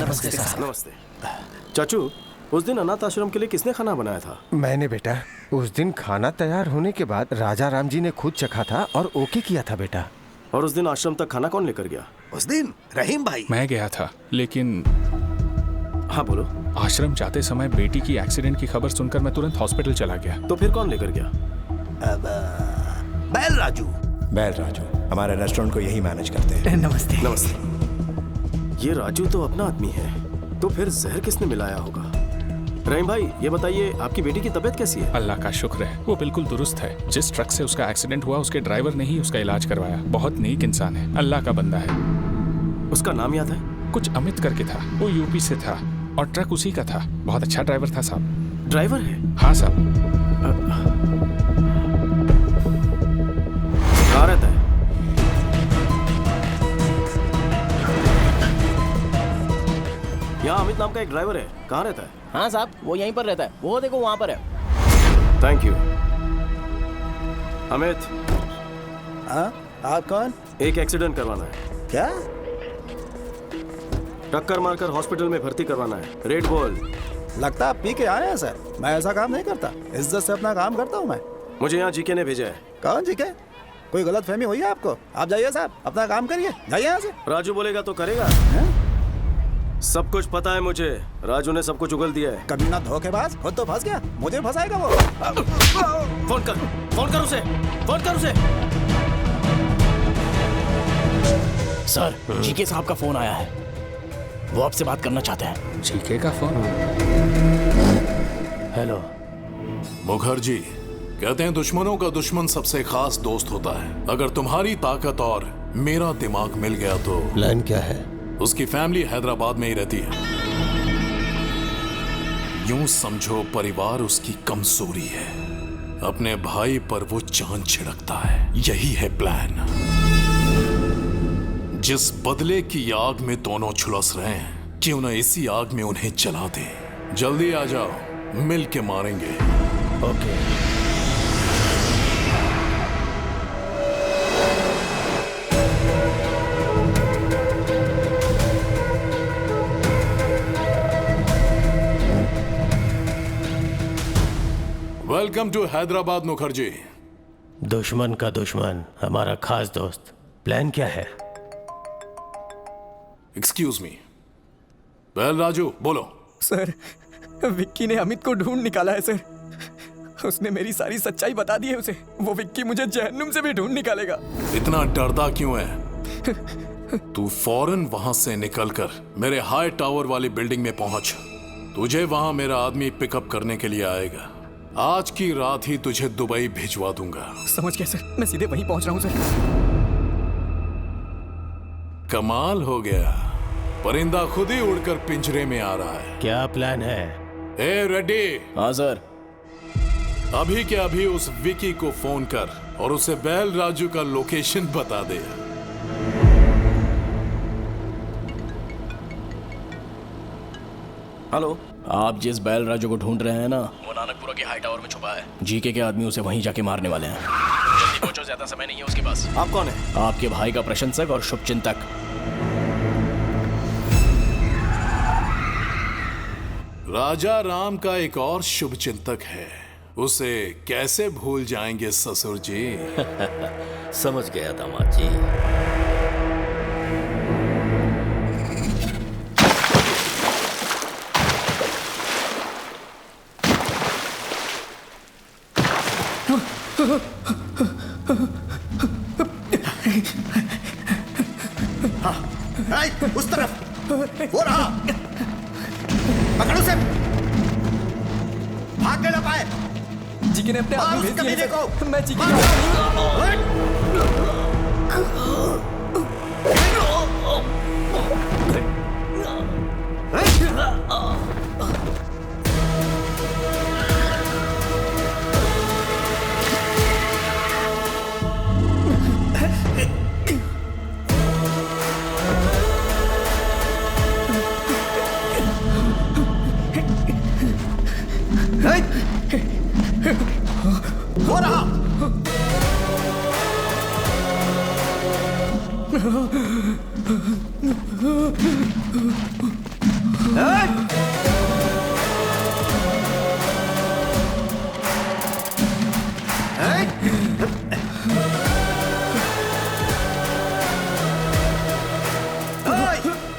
नमस्ते साहब। नमस्ते। चाचू, उस दिन अनाथ आश्रम के लिए किसने खाना बनाया था? मैंने बेटा। उस दिन खाना तैयार होने के बाद राजा राम जी ने खुद चखा था और ओके किया था बेटा। और उस दिन आश्रम तक खाना कौन लेकर गया? उस दिन रहीम भाई। मैं गया था, लेकिन हाँ बोलो। आश्रम जाते समय बेटी की एक्सीडेंट की खबर सुनकर मैं तुरंत हॉस्पिटल चला गया। तो फिर कौन लेकर गया? बैल राजू। बैल राजू हमारे रेस्टोरेंट को यही मैनेज करते हैं। नमस्ते। नमस्ते। ये राजू तो अपना आदमी है, तो फिर जहर किसने मिलाया होगा? रहीम भाई, ये बताइए आपकी बेटी की तबीयत कैसी है? अल्लाह का शुक्र है, वो बिल्कुल दुरुस्त है। जिस ट्रक से उसका एक्सीडेंट हुआ उसके ड्राइवर ने ही उसका इलाज करवाया। बहुत नेक इंसान है, अल्लाह का बंदा है। उसका नाम याद है? कुछ अमित करके था, वो यूपी से था और ट्रक उसी का था। बहुत अच्छा ड्राइवर था साहब। ड्राइवर है? हाँ साहब। कहाँ रहता है? यहाँ अमित नाम का एक ड्राइवर है, कहाँ रहता है? हाँ साहब, वो यहीं पर रहता है। वो देखो वहाँ पर है। Thank you. अमित। हाँ, आप कौन? एक एक्सीडेंट करवाना है। क्या? टक्कर मारकर हॉस्पिटल में भर्ती करवाना है। रेड बोल। लगता आप पी के आए हैं सर। मैं ऐसा काम नहीं करता, इज्जत से अपना काम करता हूँ मैं। मुझे यहाँ जीके ने भेजा है। कौन जी के? कोई गलत फहमी हुई है आपको? आप जाइए साहब, अपना काम करिए, जाइए यहाँ से। राजू बोलेगा तो करेगा। सब कुछ पता है मुझे। राजू ने सब कुछ उगल दिया है। कभी ना धोखेबाज, खुद तो फंस गया, मुझे फंसाएगा वो। फोन कर उसे, फोन कर उसे। सर, जीके साहब का फोन आया है, वो आपसे बात करना चाहते हैं। जीके का फोन? हेलो। मुखर्जी, कहते हैं दुश्मनों का दुश्मन सबसे खास दोस्त होता है। अगर तुम्हारी ताकत और मेरा दिमाग मिल गया तो प्लान क्या है? उसकी फैमिली हैदराबाद में ही रहती है। यूं समझो परिवार उसकी कमजोरी है। अपने भाई पर वो जान छिड़कता है। यही है प्लान। जिस बदले की आग में दोनों झुलस रहे हैं, क्यों ना इसी आग में उन्हें जला दे। जल्दी आ जाओ, मिल के मारेंगे। Okay. Welcome to Hyderabad Mukherjee. दुश्मन का दुश्मन हमारा खास दोस्त। प्लान क्या है? Excuse me. वेल राजू, बोलो। सर, विक्की ने अमित को ढूंढ निकाला है सर। उसने मेरी सारी सच्चाई बता दी है उसे। वो विक्की मुझे जहन्नुम से भी ढूंढ निकालेगा। इतना डरता क्यों है? तू फौरन वहां से निकलकर मेरे हाई टावर वाली बिल्डिंग में पहुंच। तुझे वहां मेरा आदमी पिकअप करने के लिए आएगा। आज की रात ही तुझे दुबई भिजवा दूंगा। समझ गया सर, मैं सीधे वहीं पहुंच रहा हूं सर। कमाल हो गया, परिंदा खुद ही उड़कर पिंजरे में आ रहा है। क्या प्लान है? ए रेड्डी। हाँ सर। अभी के अभी उस विकी को फोन कर और उसे बैल राजू का लोकेशन बता दे। हेलो। आप जिस बैल राजू को ढूंढ रहे हैं ना, वो नानकपुरा के हाई टावर में छुपा है। जीके के आदमी उसे वहीं जाके मारने वाले हैं। जल्दी पहुंचो, ज्यादा समय नहीं है उसके पास। आप कौन है? आपके भाई का प्रशंसक और शुभचिंतक। राजा राम का एक और शुभचिंतक है, उसे कैसे भूल जाएंगे ससुर जी। समझ गया दामाद जी। उस तरफ वो रहा, पकड़ो उसे। भाग ना पाए। जीके ने अपने मार आदमी उस भेज दिए कमीने को। हैं। मैं जीके का वो रहा।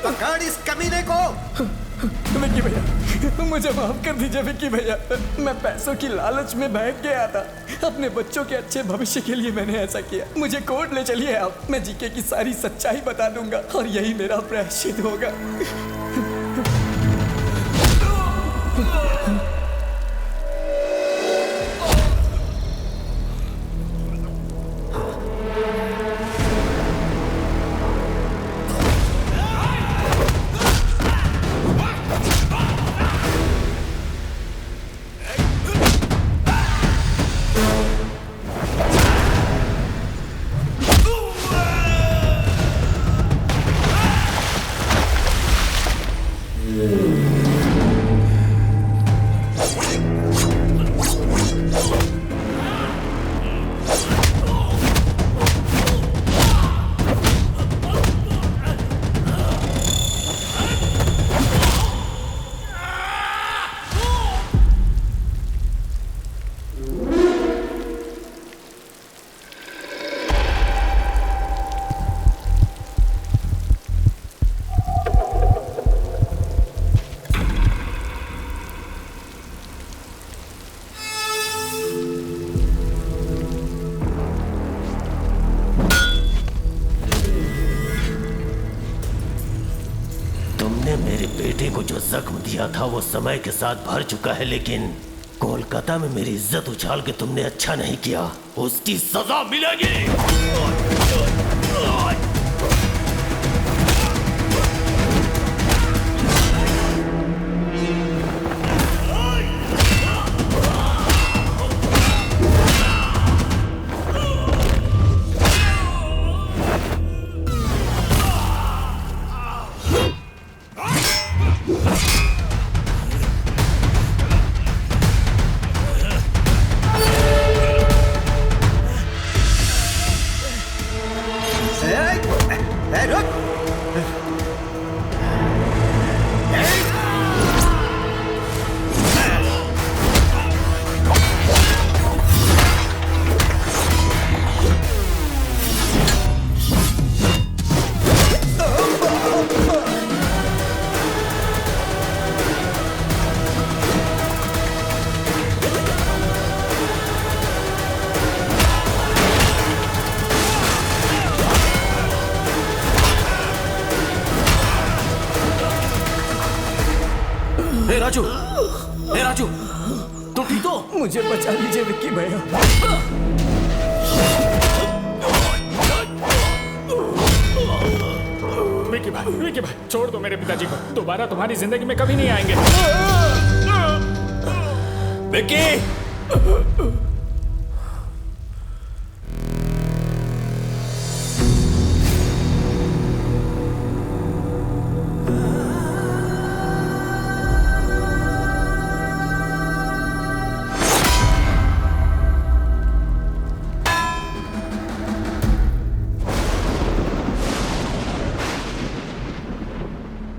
पकड़ इस कमीने को। विक्की भैया, मुझे माफ कर दीजिए विक्की भैया। मैं पैसों की लालच में बहक गया था। अपने बच्चों के अच्छे भविष्य के लिए मैंने ऐसा किया। मुझे कोर्ट ले चलिए आप, मैं जीके की सारी सच्चाई बता दूंगा और यही मेरा प्रायश्चित होगा। मेरे बेटे को जो जख्म दिया था वो समय के साथ भर चुका है, लेकिन कोलकाता में मेरी इज्जत उछाल के तुमने अच्छा नहीं किया, उसकी सजा मिलेगी। राजू, तुम ठीक हो? मुझे बचा लीजिए विक्की भैया। विक्की भाई, छोड़ दो मेरे पिताजी को, दोबारा तुम्हारी जिंदगी में कभी नहीं आएंगे। विक्की!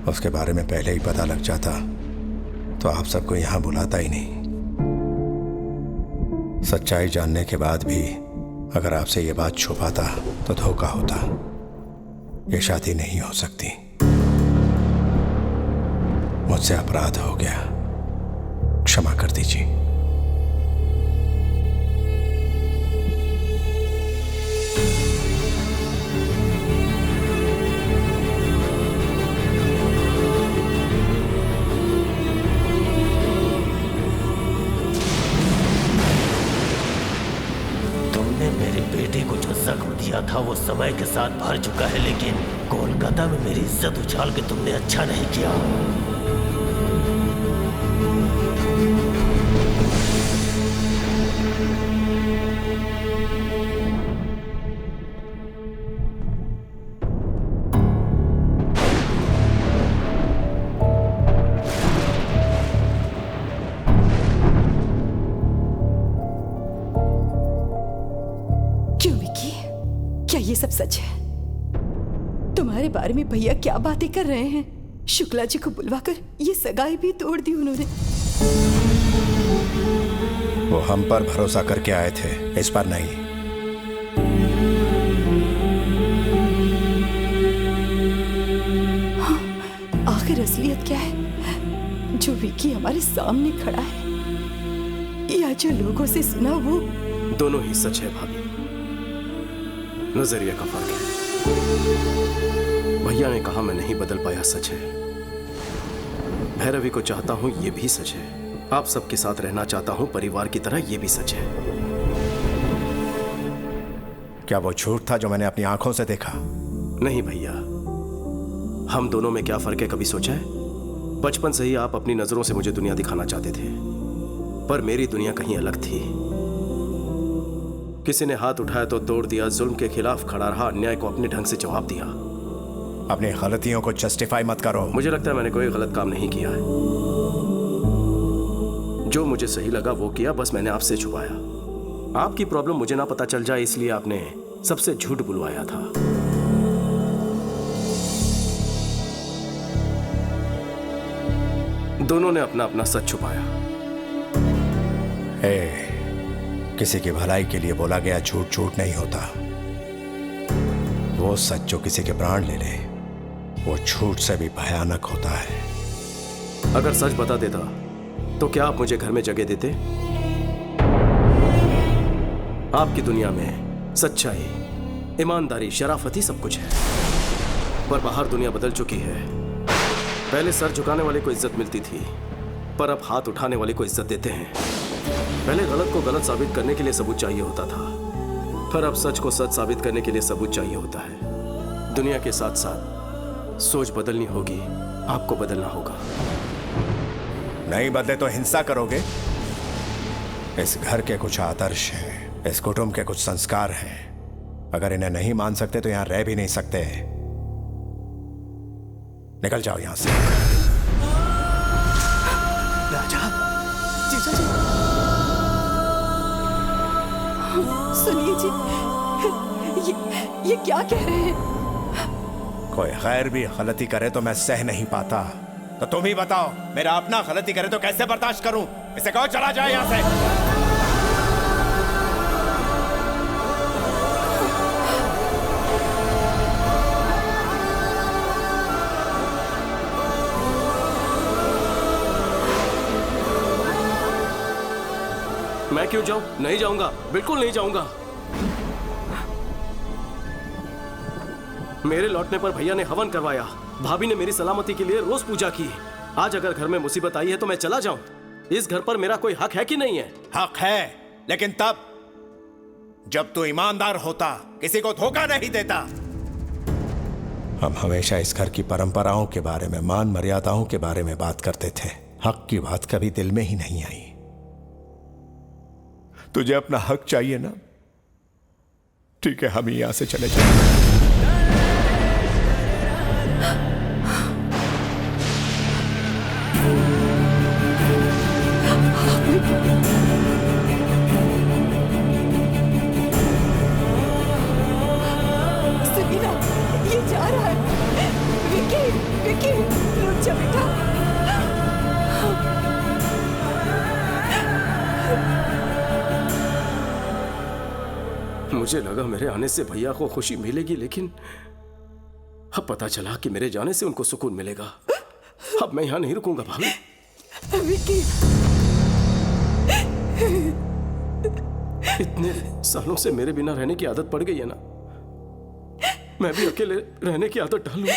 उसके बारे में पहले ही पता लग जाता तो आप सबको यहां बुलाता ही नहीं। सच्चाई जानने के बाद भी अगर आपसे ये बात छुपाता तो धोखा होता। ये शादी नहीं हो सकती। मुझसे अपराध हो गया, क्षमा कर दीजिए। दिया था वो समय के साथ भर चुका है, लेकिन कोलकाता में मेरी इज्जत उछाल के तुमने अच्छा नहीं किया। क्या ये सब सच है? तुम्हारे बारे में भैया क्या बातें कर रहे हैं? शुक्ला जी को बुलवाकर ये सगाई भी तोड़ दी उन्होंने। वो हम पर भरोसा करके आए थे, इस पर नहीं। हाँ, आखिर असलियत क्या है? जो विक्की हमारे सामने खड़ा है या जो लोगों से सुना वो? दोनों ही सच है भाभी, नजरिया का फर्क है। भैया ने कहा मैं नहीं बदल पाया, सच है। भैरवी को चाहता हूं, ये भी सच है। आप सबके साथ रहना चाहता हूं परिवार की तरह, ये भी सच है। क्या वो झूठ था जो मैंने अपनी आंखों से देखा? नहीं भैया, हम दोनों में क्या फर्क है कभी सोचा है? बचपन से ही आप अपनी नजरों से मुझे दुनिया दिखाना चाहते थे, पर मेरी दुनिया कहीं अलग थी। किसी ने हाथ उठाया तो तोड़ दिया, जुल्म के खिलाफ खड़ा रहा, अन्याय को अपने ढंग से जवाब दिया। अपनी गलतियों को जस्टिफाई मत करो। मुझे लगता है मैंने कोई गलत काम नहीं किया है। जो मुझे सही लगा वो किया, बस मैंने आपसे छुपाया। आपकी प्रॉब्लम मुझे ना पता चल जाए इसलिए आपने सबसे झूठ बुलवाया था। दोनों ने अपना अपना सच छुपाया। किसी की भलाई के लिए बोला गया झूठ झूठ नहीं होता। वो सच जो किसी के प्राण ले ले, वो झूठ से भी भयानक होता है। अगर सच बता देता तो क्या आप मुझे घर में जगह देते? आपकी दुनिया में सच्चाई, ईमानदारी, शराफत ही सब कुछ है, पर बाहर दुनिया बदल चुकी है। पहले सर झुकाने वाले को इज्जत मिलती थी, पर अब हाथ उठाने वाले को इज्जत देते हैं। पहले गलत को गलत साबित करने के लिए सबूत चाहिए होता था, पर अब सच को सच साबित करने के लिए सबूत चाहिए होता है। दुनिया के साथ साथ सोच बदलनी होगी, आपको बदलना होगा। नहीं बदले तो हिंसा करोगे? इस घर के कुछ आदर्श हैं, इस कुटुंब के कुछ संस्कार हैं। अगर इन्हें नहीं मान सकते तो यहां रह भी नहीं सकते। निकल जाओ यहां से। राजा, जीजा जी। सुनिए जी, ये क्या कह रहे हैं? कोई गैर भी गलती करे तो मैं सह नहीं पाता, तो तुम ही बताओ, मेरा अपना गलती करे तो कैसे बर्दाश्त करूं? इसे कहो चला जाए यहां से। मैं क्यों जाऊं? नहीं जाऊंगा, बिल्कुल नहीं जाऊंगा। मेरे लौटने पर भैया ने हवन करवाया, भाभी ने मेरी सलामती के लिए रोज पूजा की। आज अगर घर में मुसीबत आई है तो मैं चला जाऊं? इस घर पर मेरा कोई हक है कि नहीं है? हक है, लेकिन तब जब तू ईमानदार होता, किसी को धोखा नहीं देता। हम हमेशा इस घर की परंपराओं के बारे में, मान मर्यादाओं के बारे में बात करते थे। हक की बात कभी दिल में ही नहीं आई। तुझे अपना हक चाहिए ना? ठीक है, हम यहां से चले जाएंगे। सुनीना, ये जा रहा है। विक्की, विक्की, रुक जा बेटा। मुझे लगा मेरे आने से भैया को खुशी मिलेगी, लेकिन अब पता चला कि मेरे जाने से उनको सुकून मिलेगा। अब मैं यहां नहीं रुकूंगा भाभी। विक्की, इतने सालों से मेरे बिना रहने की आदत पड़ गई है ना, मैं भी अकेले रहने की आदत डालूंगा।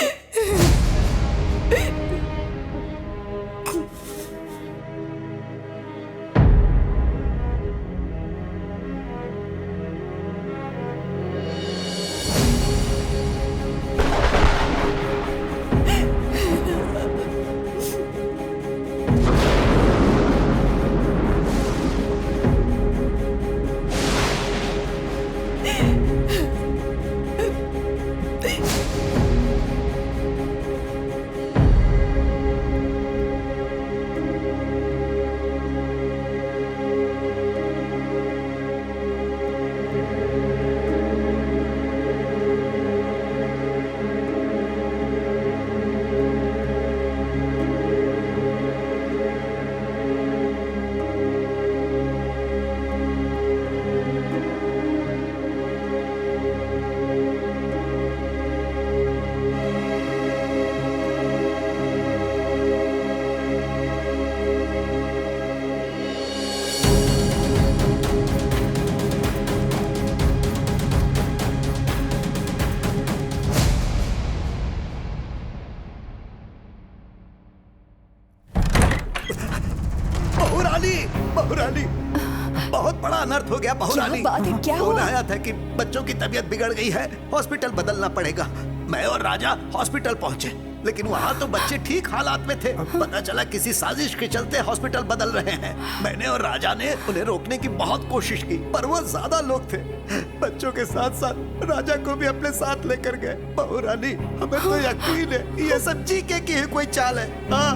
रानी, बहुत बड़ा अनर्थ हो गया बहू क्या रानी। बात है, क्या फोन हुआ? आया था कि बच्चों की तबीयत बिगड़ गई है, हॉस्पिटल बदलना पड़ेगा। मैं और राजा हॉस्पिटल पहुंचे, लेकिन वहाँ तो बच्चे ठीक हालात में थे। पता चला किसी साजिश के चलते हॉस्पिटल बदल रहे हैं। मैंने और राजा ने उन्हें रोकने की बहुत कोशिश की, पर वो ज्यादा लोग थे। बच्चों के साथ साथ राजा को भी अपने साथ लेकर गए। बहू रानी, हमें तो यकीन है ये सब जीके की ही कोई चाल है। हाँ,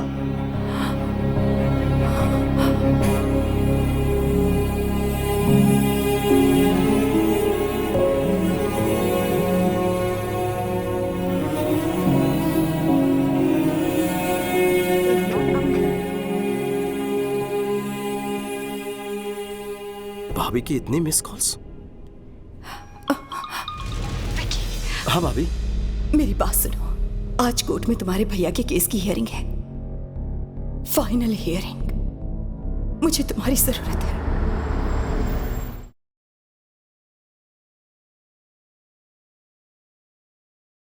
भाभी की इतनी मिस कॉल्स। हाँ भाभी। मेरी बात सुनो, आज कोर्ट में तुम्हारे भैया के केस की हियरिंग है, फाइनल हियरिंग। मुझे तुम्हारी जरूरत है।